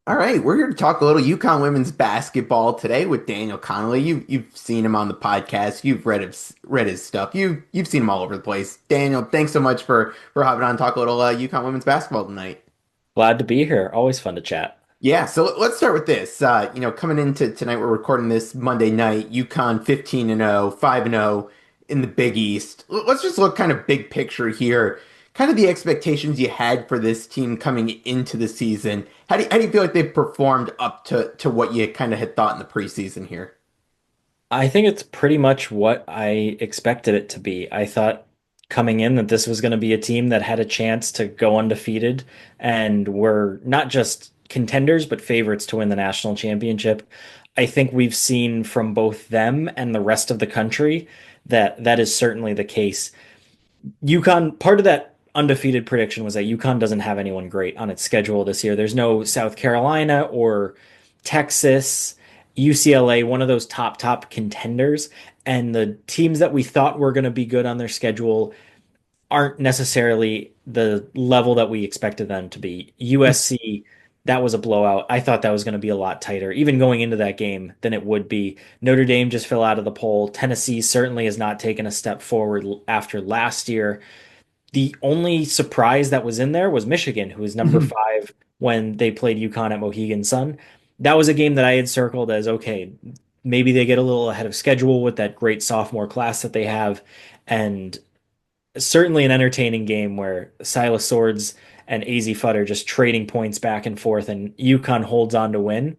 All right, we're here to talk a little UConn women's basketball today with Daniel Connolly. You've seen him on the podcast. You've read his stuff. You've seen him all over the place. Daniel, thanks so much for hopping on and talk a little UConn women's basketball tonight. Glad to be here. Always fun to chat. Yeah, so let's start with this. Coming into tonight, we're recording this Monday night. UConn 15-0, 5-0 in the Big East. Let's just look kind of big picture here. Kind of the expectations you had for this team coming into the season. How do you feel like they've performed up to what you kind of had thought in the preseason here? I think it's pretty much what I expected it to be. I thought coming in that this was going to be a team that had a chance to go undefeated and were not just contenders, but favorites to win the national championship. I think we've seen from both them and the rest of the country that that is certainly the case. UConn, part of that undefeated prediction was that UConn doesn't have anyone great on its schedule this year. There's no South Carolina or Texas, UCLA, one of those top contenders. And the teams that we thought were going to be good on their schedule aren't necessarily the level that we expected them to be. USC, that was a blowout. I thought that was going to be a lot tighter, even going into that game, than it would be. Notre Dame just fell out of the poll. Tennessee certainly has not taken a step forward after last year. The only surprise that was in there was Michigan, who was number five when they played UConn at Mohegan Sun. That was a game that I had circled as okay, maybe they get a little ahead of schedule with that great sophomore class that they have. And certainly an entertaining game where Silas Swords and Azzi Fudd are just trading points back and forth, and UConn holds on to win.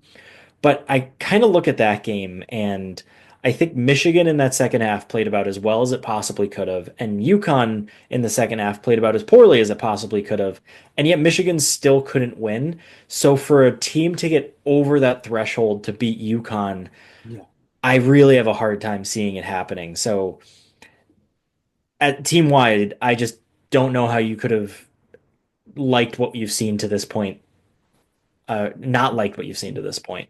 But I kind of look at that game, and I think Michigan in that second half played about as well as it possibly could have, and UConn in the second half played about as poorly as it possibly could have, and yet Michigan still couldn't win. So for a team to get over that threshold to beat UConn, Yeah. I really have a hard time seeing it happening. So at team wide, I just don't know how you could have liked what you've seen to this point, not liked what you've seen to this point.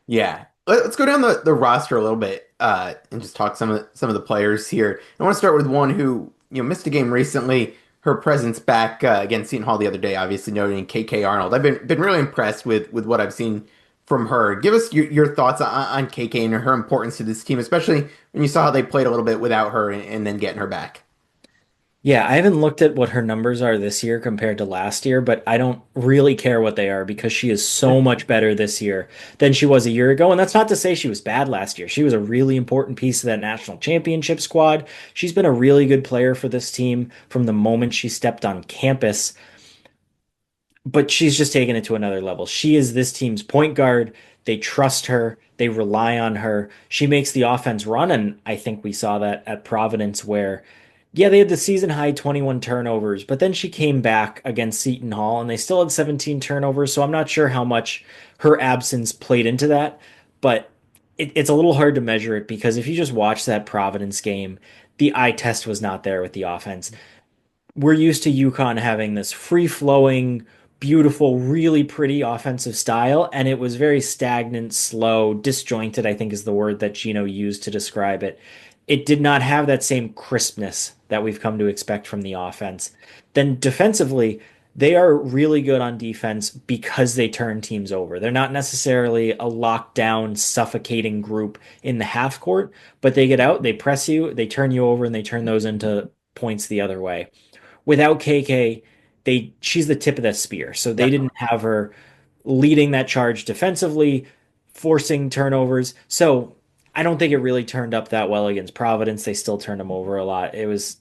Yeah. Let's go down the roster a little bit and just talk some of the players here. I want to start with one who missed a game recently. Her presence back against Seton Hall the other day, obviously noting KK Arnold. I've been really impressed with what I've seen from her. Give us your thoughts on KK and her importance to this team, especially when you saw how they played a little bit without her and then getting her back. Yeah, I haven't looked at what her numbers are this year compared to last year, but I don't really care what they are because she is so much better this year than she was a year ago. And that's not to say she was bad last year. She was a really important piece of that national championship squad. She's been a really good player for this team from the moment she stepped on campus, but she's just taken it to another level. She is this team's point guard. They trust her. They rely on her. She makes the offense run, and I think we saw that at Providence where yeah, they had the season high 21 turnovers, but then she came back against Seton Hall and they still had 17 turnovers. So I'm not sure how much her absence played into that, but it's a little hard to measure it because if you just watch that Providence game, the eye test was not there with the offense. We're used to UConn having this free flowing, beautiful, really pretty offensive style, and it was very stagnant, slow, disjointed, I think is the word that Gino used to describe it. It did not have that same crispness that we've come to expect from the offense. Then defensively, they are really good on defense because they turn teams over. They're not necessarily a lockdown, suffocating group in the half court, but they get out, they press you, they turn you over, and they turn those into points the other way. Without KK, she's the tip of the spear. So they didn't Definitely. have her leading that charge defensively, forcing turnovers. So I don't think it really turned up that well against Providence. They still turned them over a lot. It was,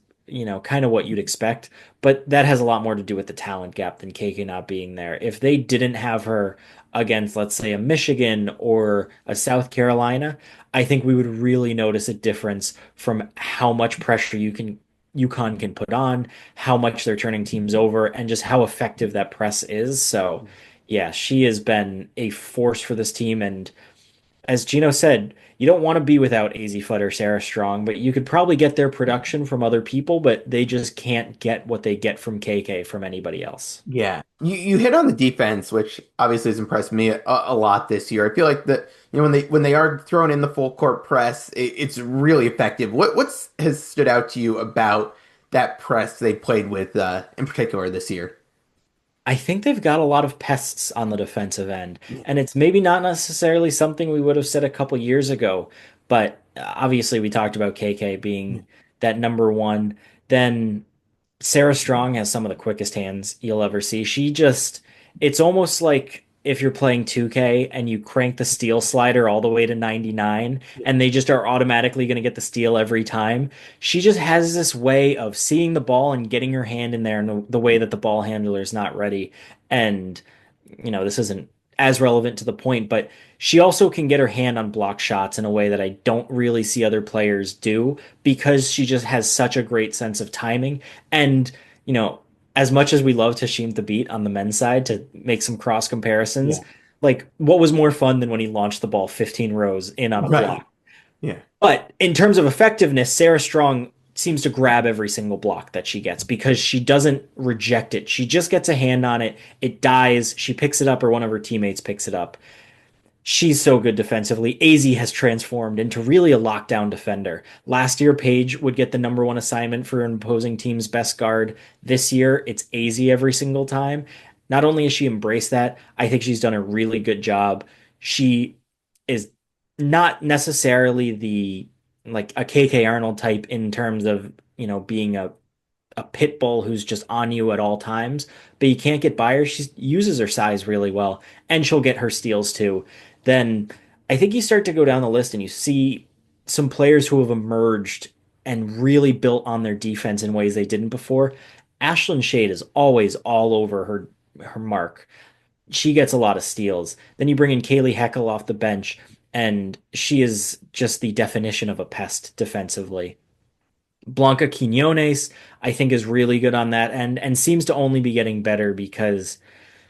kind of what you'd expect, but that has a lot more to do with the talent gap than KK not being there. If they didn't have her against, let's say, a Michigan or a South Carolina, I think we would really notice a difference from how much pressure UConn can put on, how much they're turning teams over, and just how effective that press is. So, yeah, she has been a force for this team. And as Gino said, you don't want to be without Azzi Fudd or Sarah Strong, but you could probably get their production from other people, but they just can't get what they get from KK from anybody else. Yeah, you hit on the defense, which obviously has impressed me a lot this year. I feel like that when they are throwing in the full court press, it's really effective. What's has stood out to you about that press they played with in particular this year? I think they've got a lot of pests on the defensive end, Yeah. and it's maybe not necessarily something we would have said a couple years ago, but obviously we talked about KK Yeah. being that number one. Then Sarah Strong has some of the quickest hands you'll ever see. It's almost like if you're playing 2K and you crank the steal slider all the way to 99 and they just are automatically going to get the steal every time. She just has this way of seeing the ball and getting her hand in there in the way that the ball handler is not ready. And, this isn't as relevant to the point, but she also can get her hand on block shots in a way that I don't really see other players do because she just has such a great sense of timing. And, you know, as much as we love Tashim the Beat on the men's side to make some cross comparisons, Yeah. like what was more fun than when he launched the ball 15 rows in on a Right. block? Yeah. But in terms of effectiveness, Sarah Strong seems to grab every single block that she gets because she doesn't reject it. She just gets a hand on it, it dies, she picks it up, or one of her teammates picks it up. She's so good defensively. Azzi has transformed into really a lockdown defender. Last year, Paige would get the number one assignment for an opposing team's best guard. This year, it's Azzi every single time. Not only has she embraced that, I think she's done a really good job. She is not necessarily the like a KK Arnold type in terms of, being a pit bull who's just on you at all times, but you can't get by her. She uses her size really well, and she'll get her steals too. Then I think you start to go down the list and you see some players who have emerged and really built on their defense in ways they didn't before. Ashlyn Shade is always all over her mark. She gets a lot of steals. Then you bring in Kaylee Heckel off the bench, and she is just the definition of a pest defensively. Blanca Quinones, I think, is really good on that end and seems to only be getting better because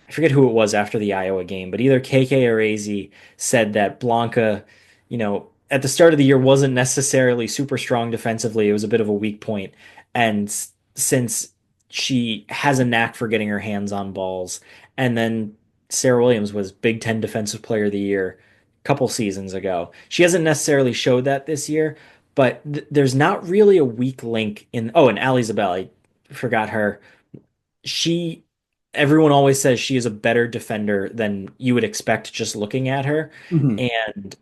I forget who it was after the Iowa game, but either KK or AZ said that Blanca, at the start of the year wasn't necessarily super strong defensively. It was a bit of a weak point. And since she has a knack for getting her hands on balls, and then Sarah Williams was Big Ten Defensive Player of the Year a couple seasons ago. She hasn't necessarily showed that this year, but there's not really a weak link in. Oh, and Ali Zabel, I forgot her. She Everyone always says she is a better defender than you would expect just looking at her, Mhm. and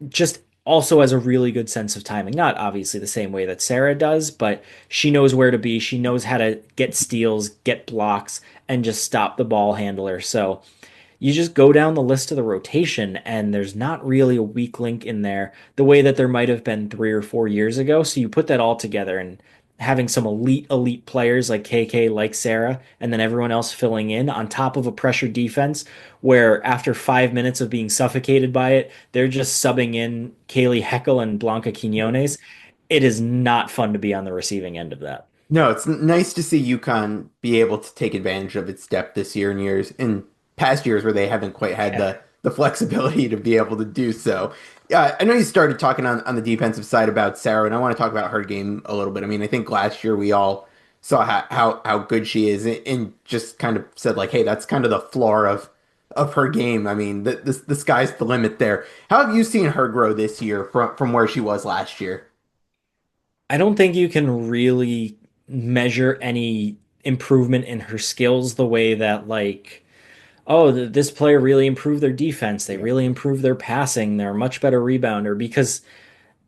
just also has a really good sense of timing. Not obviously the same way that Sarah does, but she knows where to be. She knows how to get steals, get blocks, and just stop the ball handler. So you just go down the list of the rotation, and there's not really a weak link in there the way that there might have been 3 or 4 years ago. So you put that all together, and having some elite players like KK, like Sarah, and then everyone else filling in on top of a pressure defense where after 5 minutes of being suffocated by it, they're just subbing in Kaylee Heckel and Blanca Quinones. It is not fun to be on the receiving end of that. No, it's nice to see UConn be able to take advantage of its depth this year and years in past years where they haven't quite had Yeah. the flexibility to be able to do so. Yeah, I know you started talking on the defensive side about Sarah, and I want to talk about her game a little bit. I mean, I think last year we all saw how good she is and just kind of said like, hey, that's kind of the floor of her game. I mean, the sky's the limit there. How have you seen her grow this year from where she was last year? I don't think you can really measure any improvement in her skills the way that, like, oh, this player really improved their defense. They Yeah. really improved their passing. They're a much better rebounder because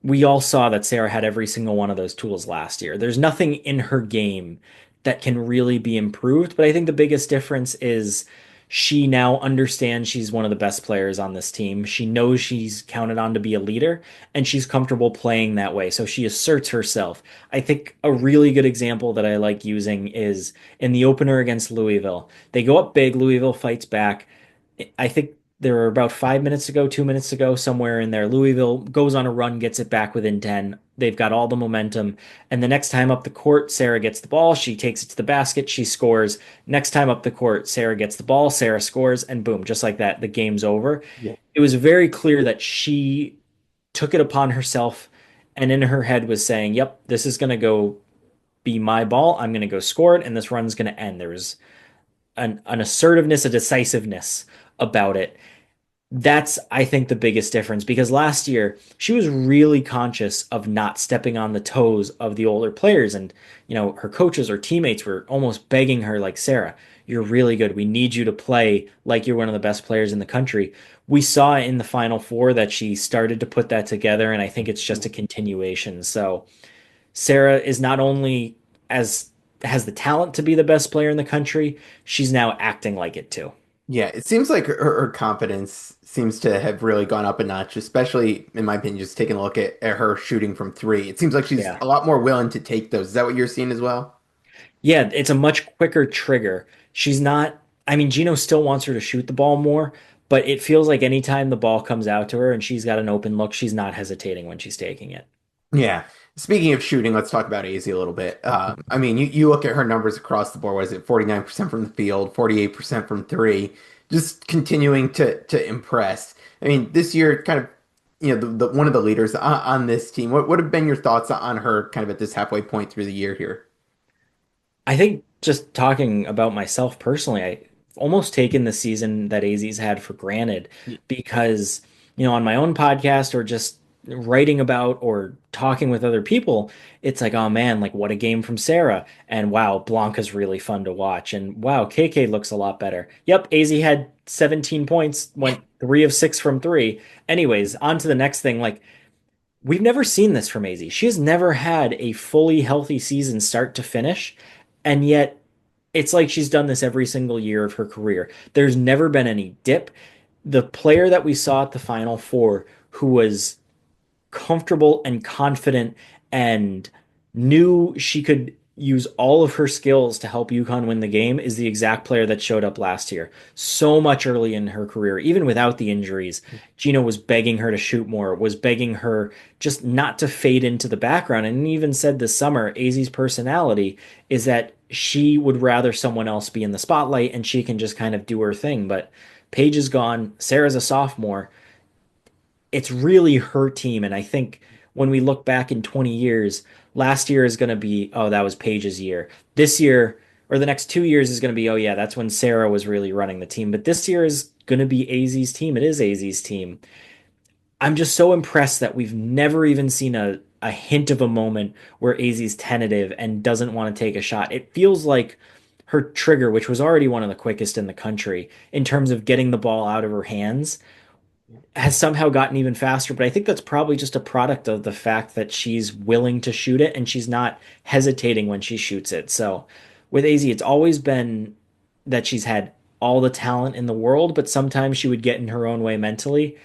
we all saw that Sarah had every single one of those tools last year. There's nothing in her game that can really be improved, but I think the biggest difference is she now understands she's one of the best players on this team. She knows she's counted on to be a leader, and she's comfortable playing that way. So she asserts herself. I think a really good example that I like using is in the opener against Louisville. They go up big, Louisville fights back. I think there were about 5 minutes ago, 2 minutes ago, somewhere in there. Louisville goes on a run, gets it back within 10. They've got all the momentum. And the next time up the court, Sarah gets the ball. She takes it to the basket. She scores. Next time up the court, Sarah gets the ball. Sarah scores. And boom, just like that, the game's over. Yeah. It was very clear that she took it upon herself and in her head was saying, yep, this is going to go be my ball. I'm going to go score it. And this run's going to end. There was an assertiveness, a decisiveness about it. That's, I think, the biggest difference because last year she was really conscious of not stepping on the toes of the older players. And, her coaches or teammates were almost begging her, like, Sarah, You're really good. We need you to play like you're one of the best players in the country. We saw in the Final Four that she started to put that together, and I think it's just a continuation. So Sarah is not only as has the talent to be the best player in the country, she's now acting like it too. Yeah, it seems like her confidence seems to have really gone up a notch, especially in my opinion, just taking a look at her shooting from three. It seems like she's Yeah. a lot more willing to take those. Is that what you're seeing as well? Yeah, it's a much quicker trigger. She's not, I mean, Gino still wants her to shoot the ball more, but it feels like anytime the ball comes out to her and she's got an open look, she's not hesitating when she's taking it. Yeah. Speaking of shooting, let's talk about Azzi a little bit. I mean, you look at her numbers across the board. Was it 49% from the field, 48% from three? Just continuing to impress. I mean, this year, kind of, the one of the leaders on this team. What would have been your thoughts on her kind of at this halfway point through the year here? I think just talking about myself personally, I almost taken the season that AZ's had for granted because, on my own podcast or just writing about or talking with other people, it's like, oh man, like what a game from Sarah. And wow, Blanca's really fun to watch. And wow, KK looks a lot better. Yep, AZ had 17 points, went 3 of 6 from three. Anyways, on to the next thing. Like, we've never seen this from AZ. She has never had a fully healthy season start to finish. And yet, it's like she's done this every single year of her career. There's never been any dip. The player that we saw at the Final Four who was comfortable and confident and knew she could use all of her skills to help UConn win the game is the exact player that showed up last year. So much early in her career, even without the injuries, Gino was begging her to shoot more, was begging her just not to fade into the background. And even said this summer, Azzi's personality is that she would rather someone else be in the spotlight and she can just kind of do her thing. But Paige is gone. Sarah's a sophomore. It's really her team. And I think when we look back in 20 years, last year is going to be, oh, that was Paige's year. This year, or the next 2 years is going to be, oh, yeah, that's when Sarah was really running the team. But this year is going to be AZ's team. It is AZ's team. I'm just so impressed that we've never even seen a hint of a moment where AZ's tentative and doesn't want to take a shot. It feels like her trigger, which was already one of the quickest in the country in terms of getting the ball out of her hands, has somehow gotten even faster, but I think that's probably just a product of the fact that she's willing to shoot it and she's not hesitating when she shoots it. So with AZ, it's always been that she's had all the talent in the world, but sometimes she would get in her own way mentally.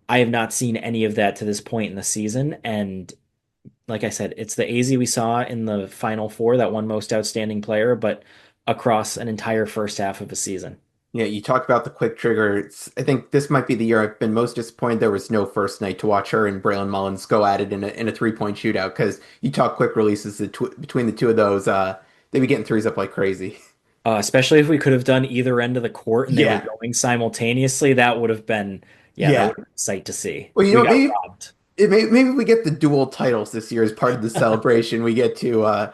I have not seen any of that to this point in the season. And like I said, it's the AZ we saw in the Final Four that won Most Outstanding Player, but across an entire first half of a season. Yeah, you talk about the quick trigger. I think this might be the year I've been most disappointed there was no first night to watch her and Braylon Mullins go at it in a 3-point shootout because you talk quick releases between the two of those, they'd be getting threes up like crazy. Especially if we could have done either end of the court and they were Yeah, going simultaneously, that would have been, yeah, that yeah. would have been a sight to see. Well, We got maybe robbed. maybe we get the dual titles this year as part of the celebration. We get to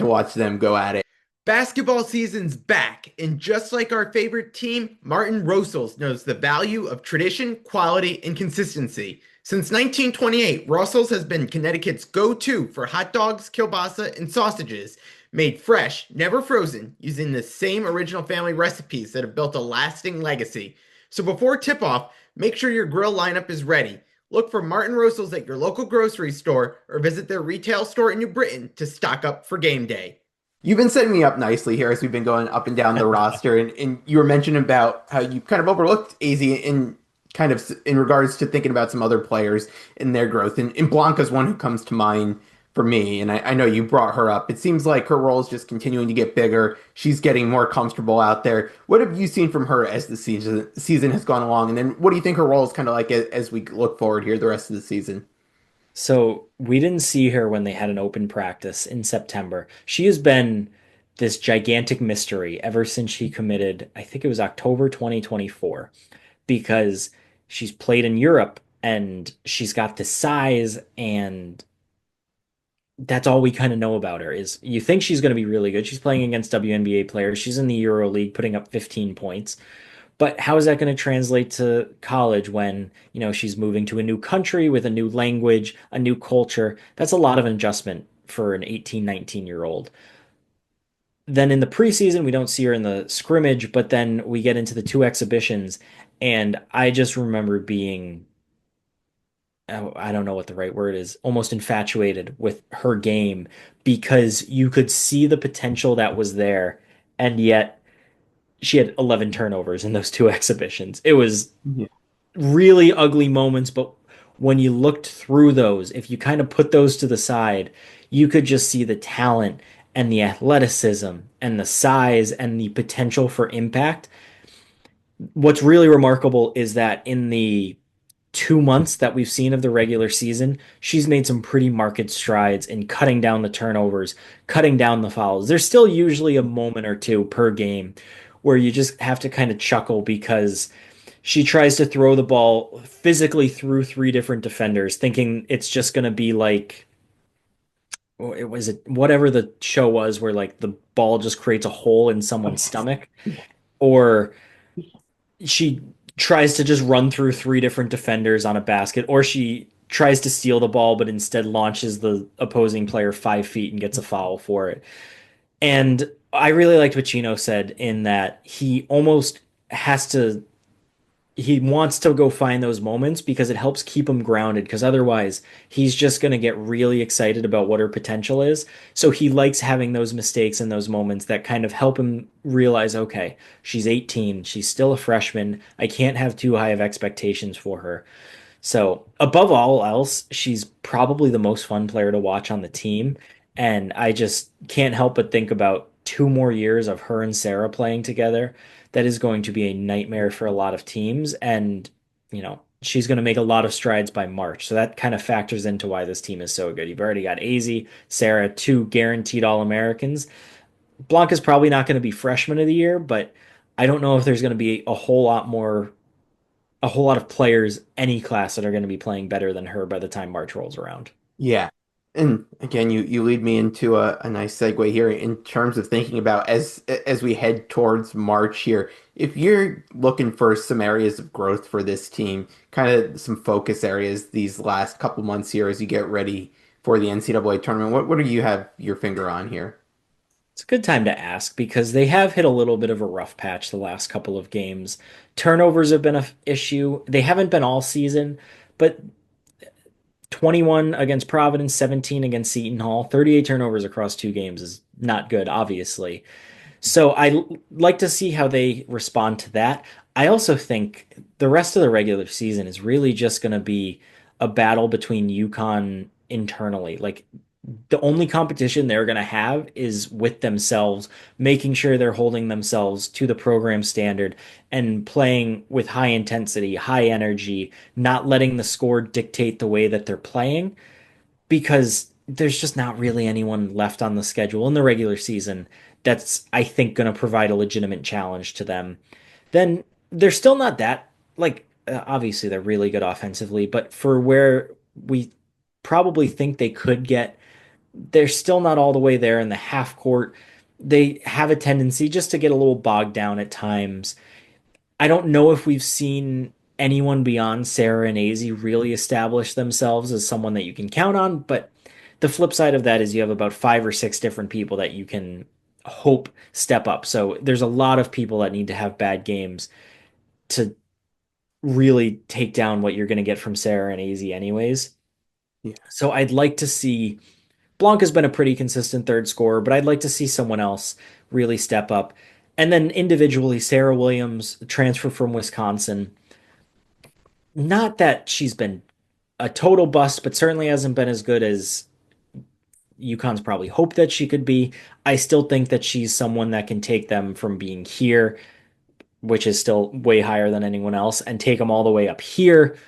watch them go at it. Basketball season's back, and just like our favorite team, Martin Rosals knows the value of tradition, quality, and consistency. Since 1928, Rosals has been Connecticut's go-to for hot dogs, kielbasa, and sausages, made fresh, never frozen, using the same original family recipes that have built a lasting legacy. So before tip-off, make sure your grill lineup is ready. Look for Martin Rosals at your local grocery store or visit their retail store in New Britain to stock up for game day. You've been setting me up nicely here as we've been going up and down the roster, and you were mentioning about how you kind of overlooked AZ in kind of in regards to thinking about some other players in their growth. And Blanca's one who comes to mind for me, and I know you brought her up. It seems like her role is just continuing to get bigger. She's getting more comfortable out there. What have you seen from her as the season has gone along? And then what do you think her role is kind of like as we look forward here the rest of the season? So we didn't see her when they had an open practice in September. She has been this gigantic mystery ever since she committed, I think it was October 2024, because she's played in Europe and she's got the size and that's all we kind of know about her is you think she's going to be really good. She's playing against WNBA players. She's in the Euro League putting up 15 points. But how is that going to translate to college when, she's moving to a new country with a new language, a new culture? That's a lot of adjustment for an 18, 19-year-old. Then in the preseason, we don't see her in the scrimmage, but then we get into the two exhibitions. And I just remember being, oh, I don't know what the right word is, almost infatuated with her game because you could see the potential that was there. And yet she had 11 turnovers in those two exhibitions. It was Yeah. really ugly moments, but when you looked through those, if you kind of put those to the side, you could just see the talent and the athleticism and the size and the potential for impact. What's really remarkable is that in the 2 months that we've seen of the regular season, she's made some pretty marked strides in cutting down the turnovers, cutting down the fouls. There's still usually a moment or two per game where you just have to kind of chuckle because she tries to throw the ball physically through three different defenders, thinking it's just going to be like it was whatever the show was, where like the ball just creates a hole in Oh, someone's yes. stomach, or she tries to just run through three different defenders on a basket, or she tries to steal the ball but instead launches the opposing player 5 feet and gets a foul for it. And I really liked what Chino said in that has to he wants to go find those moments because it helps keep him grounded, because otherwise he's just going to get really excited about what her potential is. So he likes having those mistakes and those moments that kind of help him realize, okay, she's 18, she's still a freshman. I can't have too high of expectations for her. So, above all else, she's probably the most fun player to watch on the team. And I just can't help but think about 2 more years of her and Sarah playing together. That is going to be a nightmare for a lot of teams. And, she's going to make a lot of strides by March. So that kind of factors into why this team is so good. You've already got Azzi, Sarah, two guaranteed All-Americans. Blanca's probably not going to be freshman of the year, but I don't know if there's going to be a whole lot of players any class that are going to be playing better than her by the time March rolls around. Yeah. And again, you lead me into a nice segue here in terms of thinking about as we head towards March here. If you're looking for some areas of growth for this team, kind of some focus areas these last couple months here as you get ready for the NCAA tournament, what do you have your finger on here? It's a good time to ask because they have hit a little bit of a rough patch the last couple of games. Turnovers have been an issue. They haven't been all season, but 21 against Providence, 17 against Seton Hall, 38 turnovers across 2 games is not good, obviously. So like to see how they respond to that. I also think the rest of the regular season is really just going to be a battle between UConn internally. Like the only competition they're going to have is with themselves, making sure they're holding themselves to the program standard and playing with high intensity, high energy, not letting the score dictate the way that they're playing, because there's just not really anyone left on the schedule in the regular season that's, I think, going to provide a legitimate challenge to them. Then they're still not that, like, obviously they're really good offensively, but for where we probably think they could get, they're still not all the way there in the half court. They have a tendency just to get a little bogged down at times. I don't know if we've seen anyone beyond Sarah and Azzi really establish themselves as someone that you can count on, but the flip side of that is you have about 5 or 6 different people that you can hope step up. So there's a lot of people that need to have bad games to really take down what you're going to get from Sarah and Azzi anyways. Yeah. So I'd like to see Blanca's been a pretty consistent third scorer, but I'd like to see someone else really step up. And then individually, Sarah Williams, transfer from Wisconsin. Not that she's been a total bust, but certainly hasn't been as good as UConn's probably hoped that she could be. I still think that she's someone that can take them from being here, which is still way higher than anyone else, and take them all the way up here.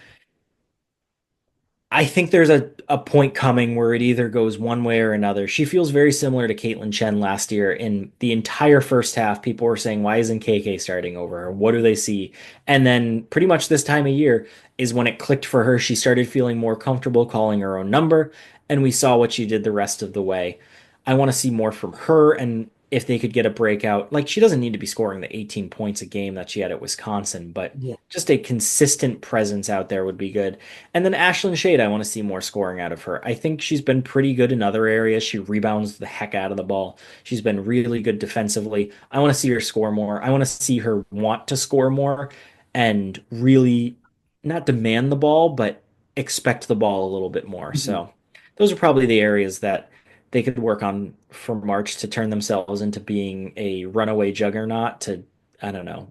I think there's a point coming where it either goes one way or another. She feels very similar to Caitlin Chen last year. In the entire first half, people were saying, why isn't KK starting over her? What do they see? And then pretty much this time of year is when it clicked for her. She started feeling more comfortable calling her own number, and we saw what she did the rest of the way. I want to see more from her. And if they could get a breakout. Like she doesn't need to be scoring the 18 points a game that she had at Wisconsin, but Yeah. just a consistent presence out there would be good. And then Ashlyn Shade, I want to see more scoring out of her. I think she's been pretty good in other areas. She rebounds the heck out of the ball. She's been really good defensively. I want to see her score more. I want to see her want to score more and really not demand the ball, but expect the ball a little bit more. Mhm. So those are probably the areas that they could work on for March to turn themselves into being a runaway juggernaut to, I don't know,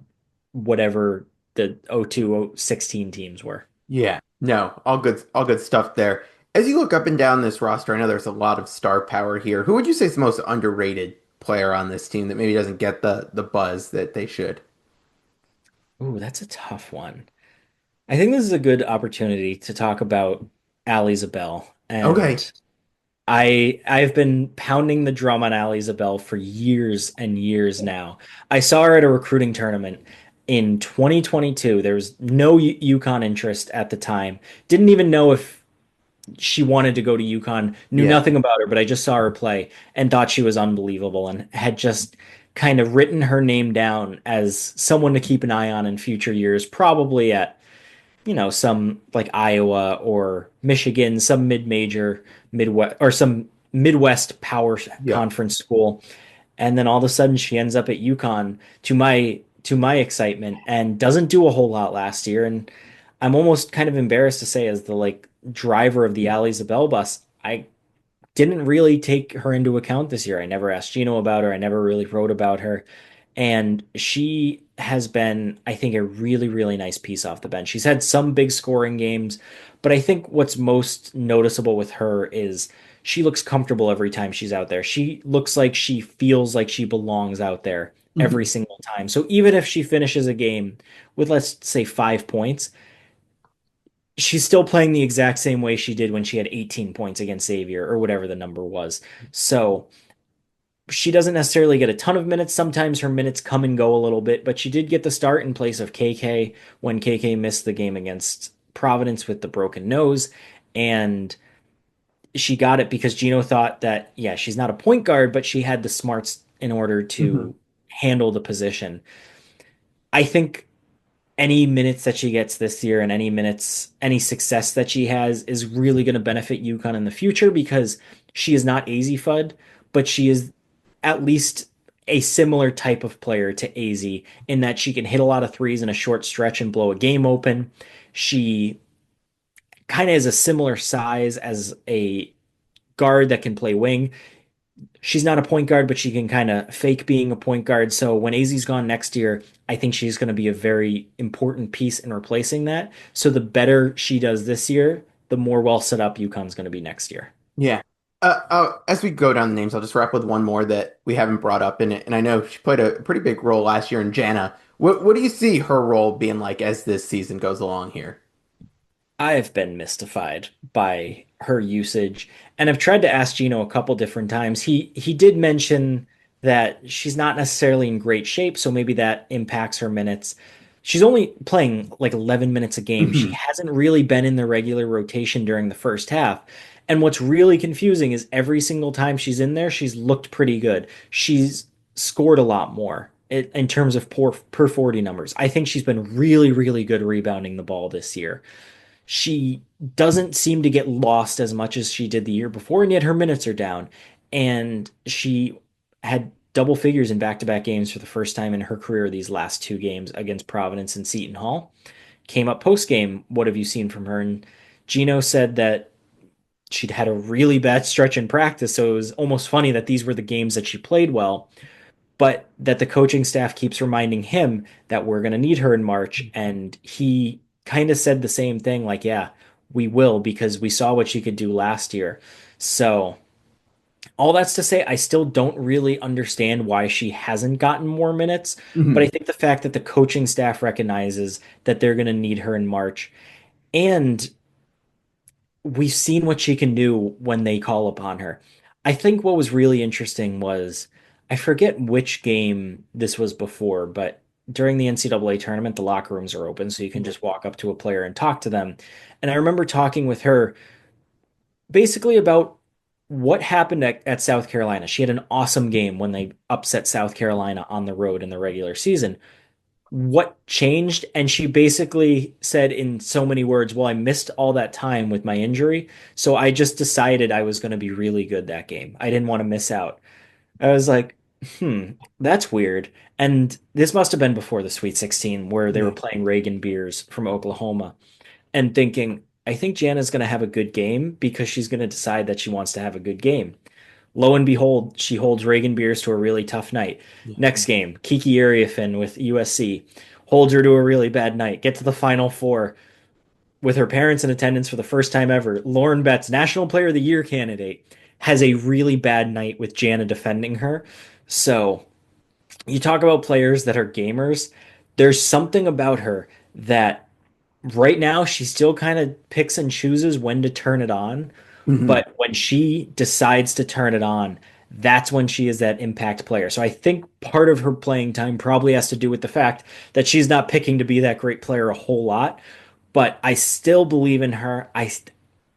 whatever the 02-16 teams were. Yeah. No, all good stuff there. As you look up and down this roster, I know there's a lot of star power here. Who would you say is the most underrated player on this team that maybe doesn't get the buzz that they should? Ooh, that's a tough one. I think this is a good opportunity to talk about Ali Zabel. Okay. And I've been pounding the drum on Ali Zabel for years and years now. I saw her at a recruiting tournament in 2022. There was no UConn interest at the time. Didn't even know if she wanted to go to UConn. Knew Yeah. nothing about her, but I just saw her play and thought she was unbelievable and had just kind of written her name down as someone to keep an eye on in future years, probably at some like Iowa or Michigan, some mid-major Midwest or some Midwest power Yeah. conference school. And then all of a sudden she ends up at UConn to my excitement and doesn't do a whole lot last year. And I'm almost kind of embarrassed to say as the like driver of the Ali Zabel bus, I didn't really take her into account this year. I never asked Gino about her. I never really wrote about her. And she has been, I think, a really, really nice piece off the bench. She's had some big scoring games, but I think what's most noticeable with her is she looks comfortable every time she's out there. She looks like she feels like she belongs out there every Mhm. single time. So even if she finishes a game with, let's say, 5 points, she's still playing the exact same way she did when she had 18 points against Xavier or whatever the number was. So she doesn't necessarily get a ton of minutes. Sometimes her minutes come and go a little bit, but she did get the start in place of KK when KK missed the game against Providence with the broken nose. And she got it because Gino thought that, yeah, she's not a point guard, but she had the smarts in order Mhm. to handle the position. I think any minutes that she gets this year and any success that she has is really going to benefit UConn in the future because she is not Azzi Fudd, but she is at least a similar type of player to Azzi in that she can hit a lot of threes in a short stretch and blow a game open. She kind of is a similar size as a guard that can play wing. She's not a point guard, but she can kind of fake being a point guard. So when Azzi's gone next year, I think she's going to be a very important piece in replacing that. So the better she does this year, the more well set up UConn's going to be next year. Yeah. As we go down the names, I'll just wrap with one more that we haven't brought up in it. And I know she played a pretty big role last year in Jana. What do you see her role being like as this season goes along here? I've been mystified by her usage, and I've tried to ask Gino a couple different times. He did mention that she's not necessarily in great shape, so maybe that impacts her minutes. She's only playing like 11 minutes a game. She Mhm. hasn't really been in the regular rotation during the first half. And what's really confusing is every single time she's in there, she's looked pretty good. She's scored a lot more in terms of per 40 numbers. I think she's been really, really good rebounding the ball this year. She doesn't seem to get lost as much as she did the year before, and yet her minutes are down. And she had double figures in back-to-back games for the first time in her career these last two games against Providence and Seton Hall. Came up post-game, what have you seen from her? And Gino said that she'd had a really bad stretch in practice, so it was almost funny that these were the games that she played well, but that the coaching staff keeps reminding him that we're going to need her in March. And he kind of said the same thing, like, yeah, we will, because we saw what she could do last year. So, all that's to say, I still don't really understand why she hasn't gotten more minutes. But I Mhm. think the fact that the coaching staff recognizes that they're going to need her in March, and we've seen what she can do when they call upon her. I think what was really interesting was I forget which game this was before, but during the NCAA tournament, the locker rooms are open, so you can Yeah. just walk up to a player and talk to them. And I remember talking with her basically about what happened at South Carolina? She had an awesome game when they upset South Carolina on the road in the regular season. What changed? And she basically said in so many words, well, I missed all that time with my injury. So I just decided I was going to be really good that game. I didn't want to miss out. I was like, that's weird. And this must have been before the Sweet 16 where they were Yeah. playing Reagan Beers from Oklahoma and thinking, I think Jana's going to have a good game because she's going to decide that she wants to have a good game. Lo and behold, she holds Reagan Beers to a really tough night. Yeah. Next game, Kiki Ariafin with USC holds her to a really bad night. Get to the Final Four with her parents in attendance for the first time ever. Lauren Betts, National Player of the Year candidate, has a really bad night with Jana defending her. So you talk about players that are gamers. There's something about her that right now she still kind of picks and chooses when to turn it on, Hmm. but when she decides to turn it on, that's when she is that impact player. So I think part of her playing time probably has to do with the fact that she's not picking to be that great player a whole lot, but I still believe in her.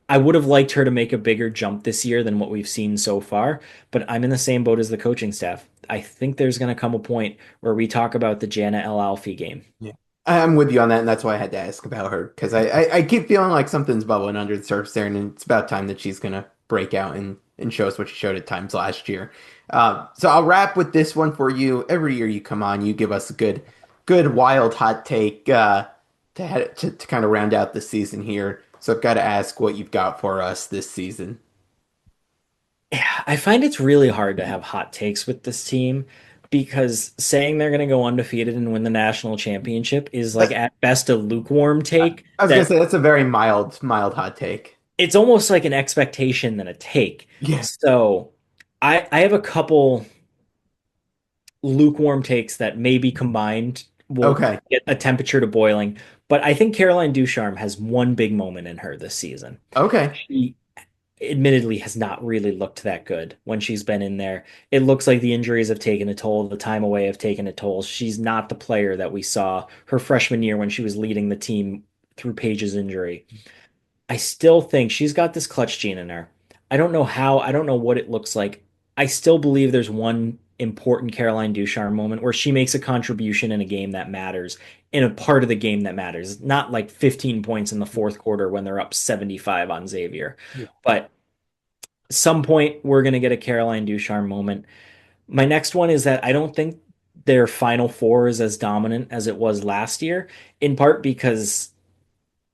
I would have liked her to make a bigger jump this year than what we've seen so far, but I'm in the same boat as the coaching staff. I think there's going to come a point where we talk about the Jana El Alfie game. Yeah. I'm with you on that, and that's why I had to ask about her because I keep feeling like something's bubbling under the surface there, and it's about time that she's gonna break out and show us what she showed at times last year. So I'll wrap with this one for you. Every year you come on, you give us a good wild hot take to kind of round out the season here. So I've got to ask what you've got for us this season. Yeah, I find it's really hard to have hot takes with this team because saying they're going to go undefeated and win the national championship is like That, at best a lukewarm take I was gonna that say that's a very mild hot take. it's almost like an expectation than a take. Yeah. So I have a couple lukewarm takes that maybe combined will Okay. get a temperature to boiling. But I think Caroline Ducharme has one big moment in her this season. Okay. She admittedly has not really looked that good when she's been in there. It looks like the injuries have taken a toll, the time away have taken a toll. She's not the player that we saw her freshman year when she was leading the team through Paige's injury. I still think she's got this clutch gene in her. I don't know how, I don't know what it looks like. I still believe there's one important Caroline Ducharme moment where she makes a contribution in a game that matters, in a part of the game that matters. Not like 15 points in the fourth quarter when they're up 75 on Xavier. Yeah. But some point we're going to get a Caroline Ducharme moment. My next one is that I don't think their Final Four is as dominant as it was last year, in part because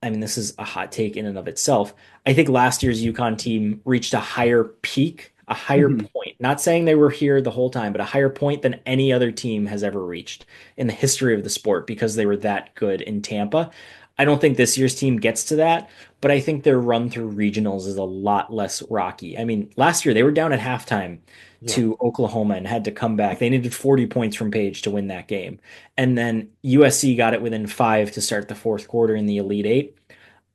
I mean, this is a hot take in and of itself. I think last year's UConn team reached a higher peak, a higher Mhm. point. Not saying they were here the whole time, but a higher point than any other team has ever reached in the history of the sport because they were that good in Tampa. I don't think this year's team gets to that, but I think their run through regionals is a lot less rocky. I mean, last year they were down at halftime Yeah. to Oklahoma and had to come back. They needed 40 points from Page to win that game. And then USC got it within 5 to start the fourth quarter in the Elite Eight.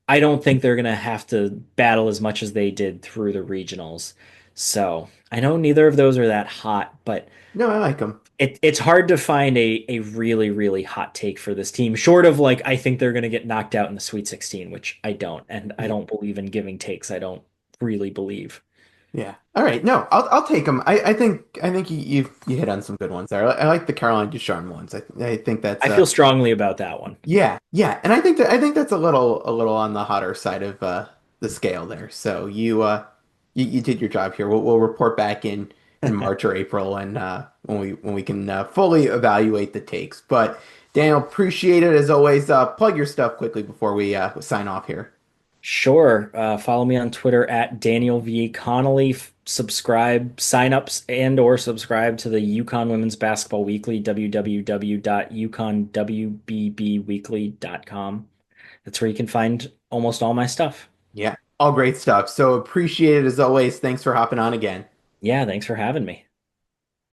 I don't think they're going to have to battle as much as they did through the regionals. So I know neither of those are that hot, but No, I like them. it's hard to find a really, really hot take for this team, short of like, I think they're going to get knocked out in the Sweet 16, which I don't. And I Yeah. don't believe in giving takes. I don't really believe. Yeah. All right. No, I'll take them. I think you hit on some good ones there. I like the Caroline Ducharme ones. I think that's I feel strongly about that one. yeah, and I think that's a little on the hotter side of the scale there. So you did your job here. We'll report back in March or April and when we can fully evaluate the takes. But Daniel, appreciate it as always. Plug your stuff quickly before we sign off here. Sure. Follow me on Twitter at Daniel V. Connolly. Subscribe, sign-ups, and or subscribe to the UConn Women's Basketball Weekly, www.uconnwbbweekly.com. That's where you can find almost all my stuff. Yeah, all great stuff. So appreciate it as always. Thanks for hopping on again. Yeah, thanks for having me.